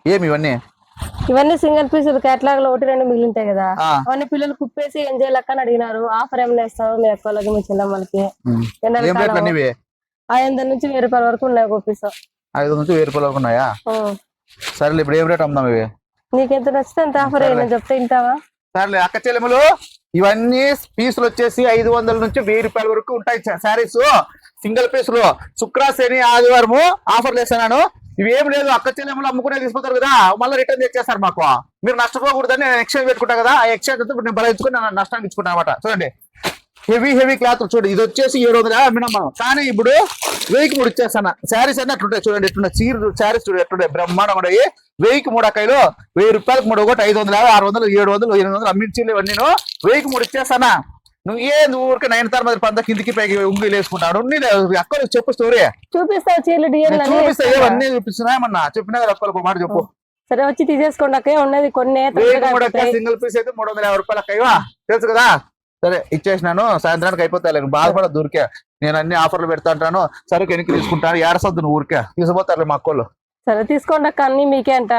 ఏమి ఇవన్నీ ఇవన్నీ సింగిల్ పీసులు కేటలాగ్ లో 1-2 మిగిలింటాయి కదా, అవన్నీ పిల్లలు కుప్పేసి ఎంజాయ్ లెక్క అని అడిగినారు. ఆఫర్ ఏమైనా ఇస్తావు మీ అక్కలకి మీ చెల్లమ్మలకి? ఏం రేట్లు అన్ని ఇవి? 500 నుంచి 1000 రూపాయల వరకు ఉన్నాయి ఒక పీసు. 500 నుంచి 1000 రూపాయల వరకు ఉన్నాయా? సరేలే, ఇప్పుడు ఏం రేట్ అమ్ముదాం ఇవి? నీకెంత నచ్చితే అంత ఆఫర్ నేను చెప్తే వింటావా? సరేలే అక్క చెల్లెములు, ఇవన్నీ పీసులు వచ్చేసి 500 నుంచి 1000 రూపాయల వరకు ఉంటాయి శారీస్, సింగిల్ పీసులు. శుక్ర శని ఆదివారము ఆఫర్లు వేస్తున్నాను. ఇవి ఏం లేదు, అక్క చెల్లెములు అమ్ముకునే తీసుకుంటారు కదా, మళ్ళీ రిటర్న్ తెచ్చేస్తారు మాకు. మీరు నష్టపోకూడదని నేను ఎక్స్చేంజ్ పెట్టుకుంటా కదా, ఆ ఎక్స్చేంజ్ అంతా నేను భరించుకుని నష్టానికి ఇచ్చుకుంటా అనమాట. చూడండి, హెవీ క్లాత్ చూడండి. ఇది వచ్చేసి 700 అమ్మినాం మనం, కానీ ఇప్పుడు 1000కి 3 ఇచ్చేస్తాను. శారీస్ అన్నీ అట్లుంటాయి చూడండి, ఎట్లున్నా చీర శారీస్ చూడండి ఎట్లుంటాయి, బ్రహ్మాండం ఉన్నాయి. 1000కి 3 అక్కలు, 1000 రూపాయలకు 3 ఒకటి 550, 600, 700, 800 అమ్మించి ఇవన్నీ 1000కి 3 ఇచ్చేస్తానా. నువ్వు ఊరికే 9 మంది పంత కిందికి పైకి ఉంగిలు వేసుకుంటాడు. అక్కలకు చెప్పు స్టోరీ. చూపిస్తావు చీరలు చూపిస్తా, ఏవన్నీ చూపిస్తున్నా ఏమన్నా చెప్పినా కదా అక్కలకు ఒక మాట చెప్పు. సరే వచ్చి తీసేసుకోండి అక్క, ఉన్నది కొన్ని. సింగిల్ పీస్ అయితే 350 రూపాయలు అక్కయ్యా, తెలుసు కదా. సరే ఇచ్చేసినాను, సాయంత్రానికి అయిపోతాయి. బాధపడ దూరికే, నేను అన్ని ఆఫర్లు పెడతా అంటాను. సరే వెనక్కి తీసుకుంటాను, ఏడసొద్దు నువ్వు ఊరికే తీసుకుపోతారు మా అక్కలు. సరే తీసుకోండి అక్క, అన్ని మీకే అంట.